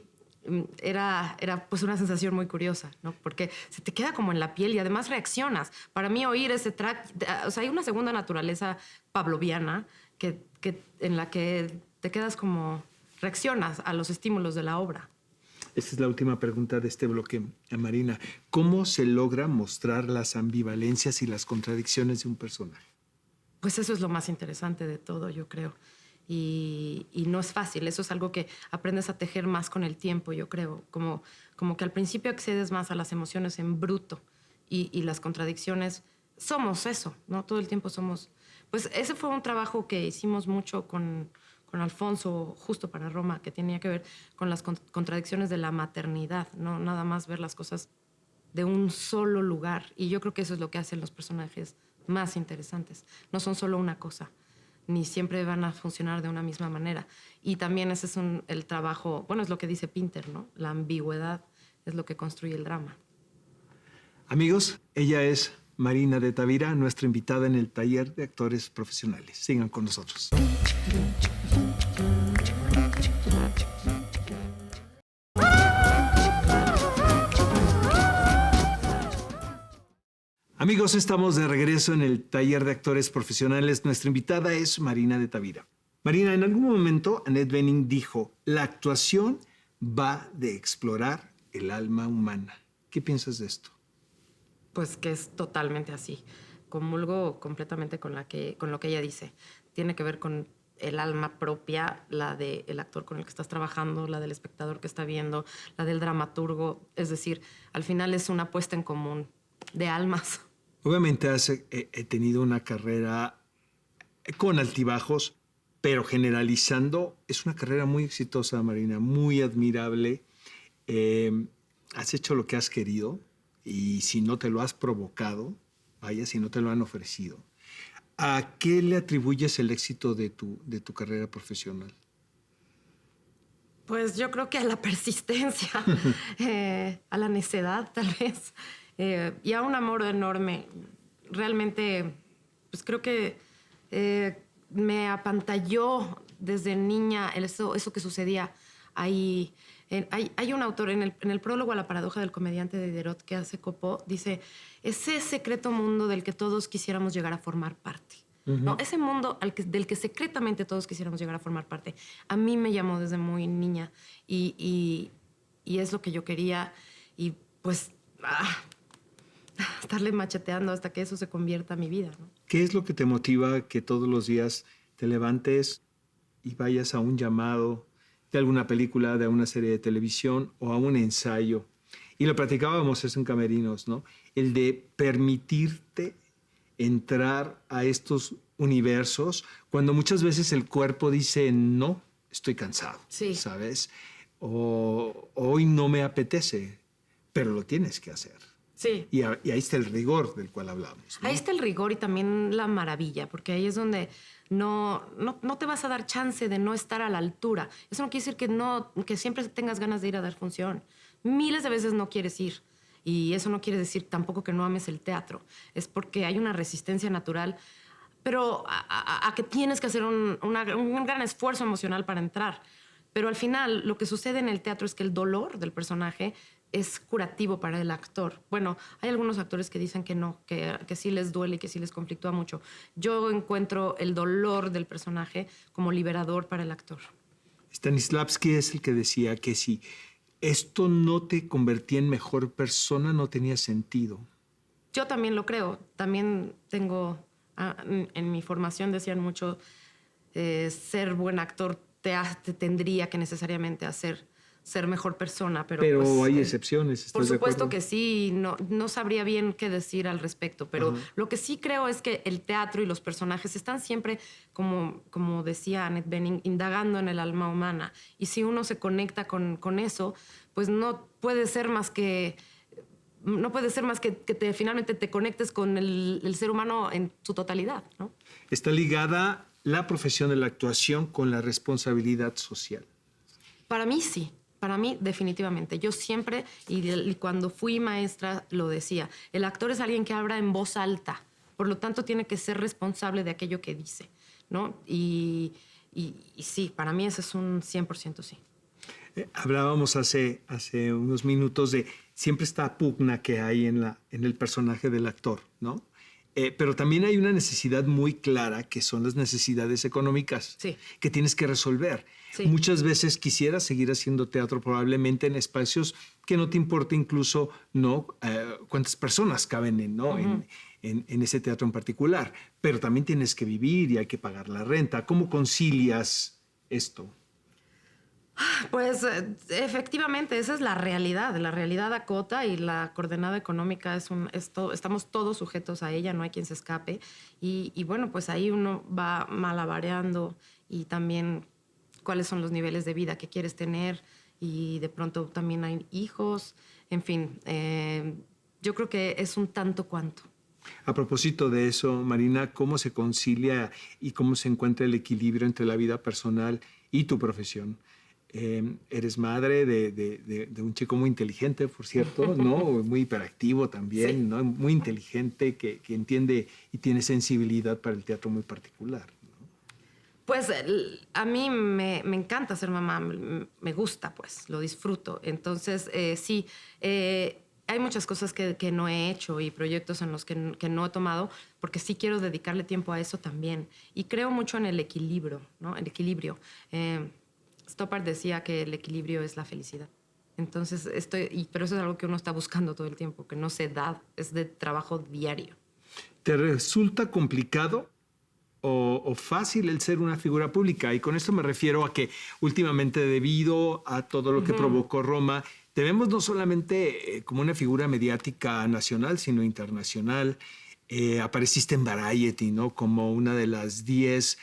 era pues una sensación muy curiosa, ¿no? Porque se te queda como en la piel y además reaccionas. Para mí oír ese track, o sea, hay una segunda naturaleza pavloviana en la que te quedas como, reaccionas a los estímulos de la obra. Esta es la última pregunta de este bloque, Marina. ¿Cómo se logra mostrar las ambivalencias y las contradicciones de un personaje? Pues eso es lo más interesante de todo, yo creo. Y no es fácil, eso es algo que aprendes a tejer más con el tiempo, yo creo. Como que al principio accedes más a las emociones en bruto y las contradicciones, somos eso, ¿no? Todo el tiempo somos... Pues ese fue un trabajo que hicimos mucho con Alfonso, justo para Roma, que tenía que ver con las contradicciones de la maternidad, no nada más ver las cosas de un solo lugar. Y yo creo que eso es lo que hacen los personajes más interesantes. No son solo una cosa, ni siempre van a funcionar de una misma manera. Y también ese es el trabajo, bueno, es lo que dice Pinter, ¿no? La ambigüedad es lo que construye el drama. Amigos, ella es Marina de Tavira, nuestra invitada en el taller de actores profesionales. Sigan con nosotros. Amigos, estamos de regreso en el taller de actores profesionales. Nuestra invitada es Marina de Tavira. Marina, en algún momento Annette Bening dijo, la actuación va de explorar el alma humana. ¿Qué piensas de esto? Pues que es totalmente así. Comulgo completamente con lo que ella dice. Tiene que ver con el alma propia, la del actor con el que estás trabajando, la del espectador que está viendo, la del dramaturgo. Es decir, al final es una puesta en común de almas. Obviamente he tenido una carrera con altibajos, pero generalizando, es una carrera muy exitosa, Marina, muy admirable. Has hecho lo que has querido y si no te lo has provocado, vaya, si no te lo han ofrecido. ¿A qué le atribuyes el éxito de tu carrera profesional? Pues yo creo que a la persistencia, a la necedad tal vez, y a un amor enorme. Realmente, pues creo que me apantalló desde niña eso que sucedía ahí. Hay un autor en el prólogo a La paradoja del comediante de Diderot que hace Copo, dice, ese secreto mundo del que todos quisiéramos llegar a formar parte. ¿No? Ese mundo del que secretamente todos quisiéramos llegar a formar parte. A mí me llamó desde muy niña y es lo que yo quería. Y pues estarle macheteando hasta que eso se convierta en mi vida, ¿no? ¿Qué es lo que te motiva que todos los días te levantes y vayas a un llamado de alguna película, de una serie de televisión o a un ensayo? Y lo platicábamos eso en Camerinos, ¿no? El de permitirte entrar a estos universos, cuando muchas veces el cuerpo dice no, estoy cansado, Sí. ¿sabes? O hoy no me apetece, pero lo tienes que hacer. Sí. Y ahí está el rigor del cual hablamos, ¿no? Ahí está el rigor y también la maravilla, porque ahí es donde no te vas a dar chance de no estar a la altura. Eso no quiere decir que siempre tengas ganas de ir a dar función. Miles de veces no quieres ir. Y eso no quiere decir tampoco que no ames el teatro. Es porque hay una resistencia natural, pero a que tienes que hacer un gran esfuerzo emocional para entrar. Pero al final, lo que sucede en el teatro es que el dolor del personaje es curativo para el actor. Bueno, hay algunos actores que dicen que no, que sí les duele y que sí les conflictúa mucho. Yo encuentro el dolor del personaje como liberador para el actor. Stanislavski es el que decía que si esto no te convertía en mejor persona, no tenía sentido. Yo también lo creo. También tengo, en mi formación decían mucho, ser buen actor te tendría que necesariamente hacer ser mejor persona, pero Pero pues, hay excepciones, por ¿estás de supuesto acuerdo? que sí, no sabría bien qué decir al respecto, pero Ajá. lo que sí creo es que el teatro y los personajes están siempre, como decía Annette Bening, indagando en el alma humana. Y si uno se conecta con eso, pues no puede ser más que finalmente te conectes con el ser humano en su totalidad, ¿no? Está ligada la profesión de la actuación con la responsabilidad social. Para mí sí, para mí definitivamente. Yo siempre, y cuando fui maestra lo decía, el actor es alguien que habla en voz alta, por lo tanto tiene que ser responsable de aquello que dice, ¿no? Y sí, para mí ese es un 100% sí. Hablábamos hace unos minutos de siempre esta pugna que hay en el personaje del actor, ¿no? Pero también hay una necesidad muy clara que son las necesidades económicas Sí. que tienes que resolver. Sí. Muchas veces quisieras seguir haciendo teatro probablemente en espacios que no te importa incluso no cuántas personas caben en ese teatro en particular, pero también tienes que vivir y hay que pagar la renta. ¿Cómo concilias esto? Pues efectivamente, esa es la realidad. La realidad acota y la coordenada económica estamos todos sujetos a ella, no hay quien se escape. Y bueno, pues ahí uno va malabareando y también cuáles son los niveles de vida que quieres tener y de pronto también hay hijos. En fin, yo creo que es un tanto cuanto. A propósito de eso, Marina, ¿cómo se concilia y cómo se encuentra el equilibrio entre la vida personal y tu profesión? Eres madre de un chico muy inteligente, por cierto, ¿no? Muy hiperactivo también, Sí. ¿no? Muy inteligente, que entiende y tiene sensibilidad para el teatro muy particular. Pues a mí me encanta ser mamá, me gusta, pues, lo disfruto. Entonces, sí, hay muchas cosas que no he hecho y proyectos en los que no he tomado, porque sí quiero dedicarle tiempo a eso también. Y creo mucho en el equilibrio, ¿no? El equilibrio. Stoppard decía que el equilibrio es la felicidad. Entonces, pero eso es algo que uno está buscando todo el tiempo, que no se da, es de trabajo diario. ¿Te resulta complicado o fácil el ser una figura pública? Y con esto me refiero a que últimamente, debido a todo lo que provocó Roma, te vemos no solamente como una figura mediática nacional, sino internacional. Apareciste en Variety, ¿no? Como una de las 10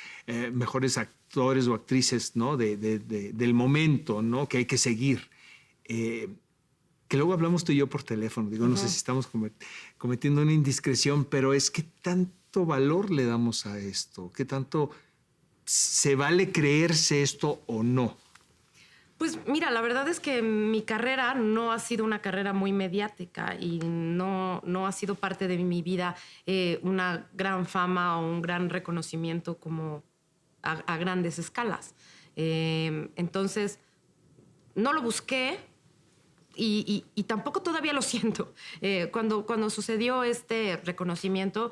mejores actores o actrices, ¿no? Del momento, ¿no? Que hay que seguir. Que luego hablamos tú y yo por teléfono. Digo, no sé si estamos cometiendo una indiscreción, pero es que tanto valor le damos a esto, qué tanto se vale creerse esto o no. Pues mira, la verdad es que mi carrera no ha sido una carrera muy mediática y no ha sido parte de mi vida una gran fama o un gran reconocimiento como a grandes escalas. Entonces, no lo busqué y tampoco todavía lo siento. Cuando sucedió este reconocimiento,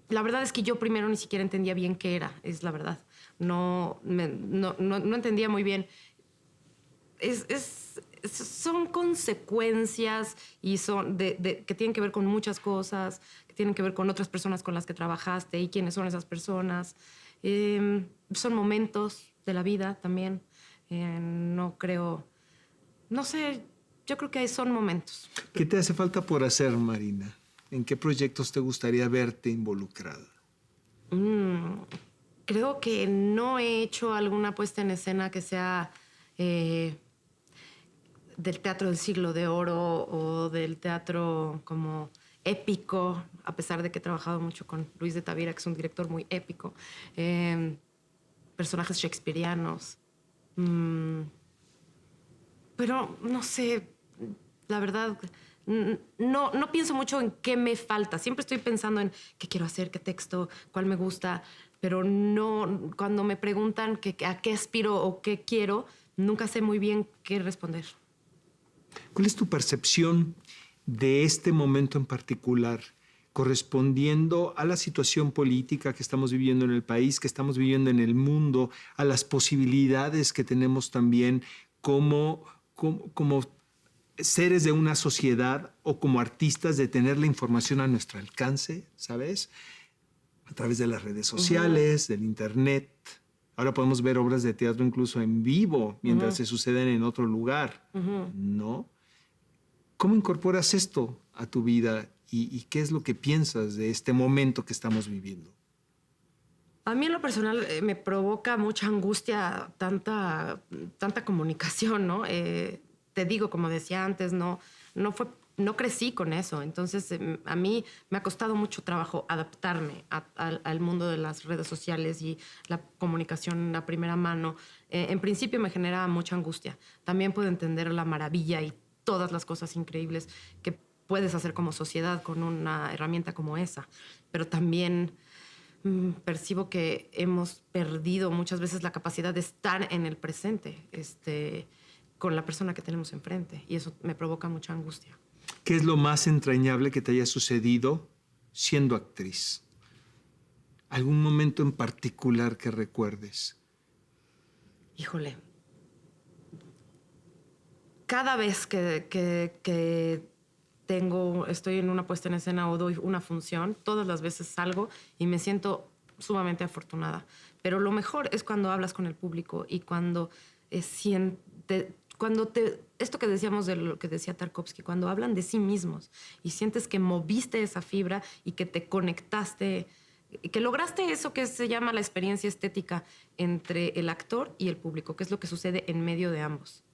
la verdad es que yo primero ni siquiera entendía bien qué era, es la verdad. No entendía muy bien. Son consecuencias y son que tienen que ver con muchas cosas, que tienen que ver con otras personas con las que trabajaste y quiénes son esas personas. Son momentos de la vida también. No creo, no sé, yo creo que son momentos. ¿Qué te hace falta por hacer, Marina? ¿En qué proyectos te gustaría verte involucrada? Creo que no he hecho alguna puesta en escena que sea del teatro del siglo de oro o del teatro como épico, a pesar de que he trabajado mucho con Luis de Tavira, que es un director muy épico. Personajes shakespearianos. Pero no sé, la verdad, no pienso mucho en qué me falta. Siempre estoy pensando en qué quiero hacer, qué texto, cuál me gusta, pero no, cuando me preguntan a qué aspiro o qué quiero, nunca sé muy bien qué responder. ¿Cuál es tu percepción de este momento en particular, correspondiendo a la situación política que estamos viviendo en el país, que estamos viviendo en el mundo, a las posibilidades que tenemos también como seres de una sociedad o como artistas de tener la información a nuestro alcance, ¿sabes? A través de las redes sociales, del internet. Ahora podemos ver obras de teatro incluso en vivo mientras se suceden en otro lugar, ¿no? ¿Cómo incorporas esto a tu vida y qué es lo que piensas de este momento que estamos viviendo? A mí en lo personal me provoca mucha angustia tanta comunicación, ¿no? Te digo, como decía antes, no crecí con eso. Entonces, a mí me ha costado mucho trabajo adaptarme al mundo de las redes sociales y la comunicación a primera mano. En principio me genera mucha angustia. También puedo entender la maravilla y todas las cosas increíbles que puedes hacer como sociedad con una herramienta como esa. Pero también percibo que hemos perdido muchas veces la capacidad de estar en el presente, con la persona que tenemos enfrente. Y eso me provoca mucha angustia. ¿Qué es lo más entrañable que te haya sucedido siendo actriz? ¿Algún momento en particular que recuerdes? Híjole. Cada vez que estoy en una puesta en escena o doy una función, todas las veces salgo y me siento sumamente afortunada. Pero lo mejor es cuando hablas con el público y cuando esto que decíamos de lo que decía Tarkovsky, cuando hablan de sí mismos y sientes que moviste esa fibra y que te conectaste, que lograste eso que se llama la experiencia estética entre el actor y el público, que es lo que sucede en medio de ambos.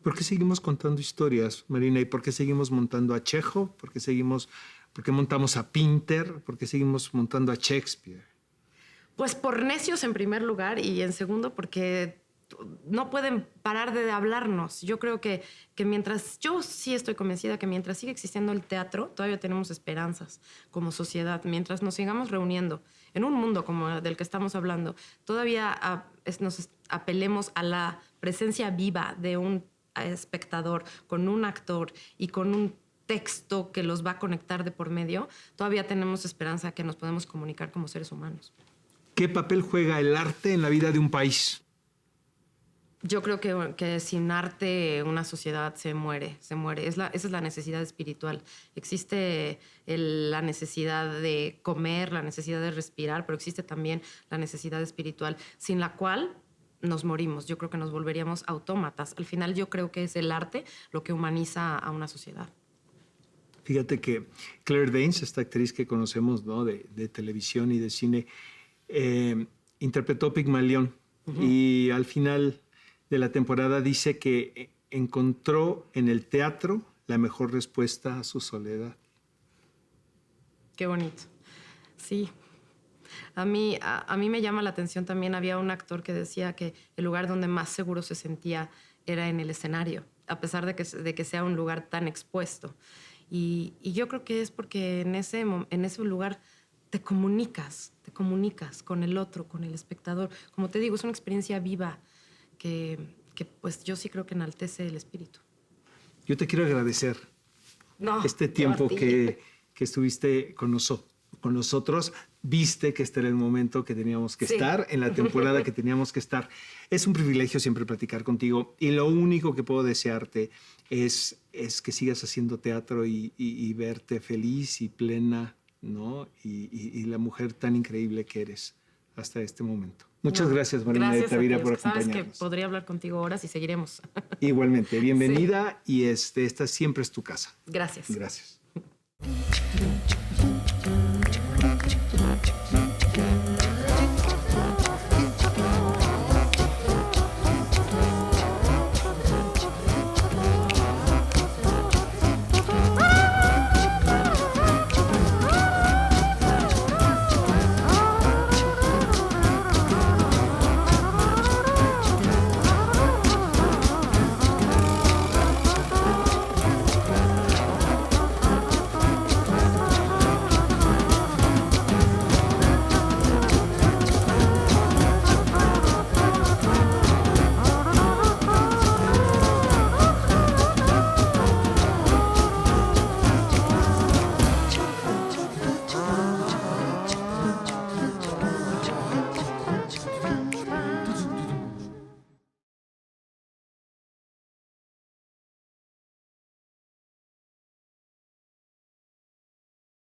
¿Por qué seguimos contando historias, Marina? ¿Y por qué seguimos montando a Chekhov? ¿Por qué montamos a Pinter? ¿Por qué seguimos montando a Shakespeare? Pues por necios en primer lugar y en segundo porque no pueden parar de hablarnos. Yo creo que yo sí estoy convencida que mientras siga existiendo el teatro, todavía tenemos esperanzas como sociedad. Mientras nos sigamos reuniendo en un mundo como del que estamos hablando, todavía nos apelemos a la presencia viva de un espectador con un actor y con un texto que los va a conectar de por medio, todavía tenemos esperanza que nos podemos comunicar como seres humanos. ¿Qué papel juega el arte en la vida de un país? Yo creo que sin arte una sociedad se muere. Esa es la necesidad espiritual. Existe la necesidad de comer, la necesidad de respirar, pero existe también la necesidad espiritual, sin la cual nos morimos. Yo creo que nos volveríamos autómatas. Al final yo creo que es el arte lo que humaniza a una sociedad. Fíjate que Claire Danes, esta actriz que conocemos, ¿no?, de televisión y de cine, interpretó Pigmalión y al final de la temporada dice que encontró en el teatro la mejor respuesta a su soledad. Qué bonito. Sí. A mí me llama la atención también, había un actor que decía que el lugar donde más seguro se sentía era en el escenario, a pesar de que sea un lugar tan expuesto. Y yo creo que es porque en ese lugar te comunicas con el otro, con el espectador. Como te digo, es una experiencia viva que pues yo sí creo que enaltece el espíritu. Yo te quiero agradecer este tiempo que estuviste con nosotros. Viste que este era el momento que teníamos que estar, en la temporada que teníamos que estar. Es un privilegio siempre platicar contigo y lo único que puedo desearte es que sigas haciendo teatro y verte feliz y plena, ¿no? Y la mujer tan increíble que eres hasta este momento. Muchas gracias, Marina de Tavira, por acompañarnos. Sabes que podría hablar contigo horas y seguiremos. Igualmente, bienvenida y esta siempre es tu casa. Gracias. Gracias.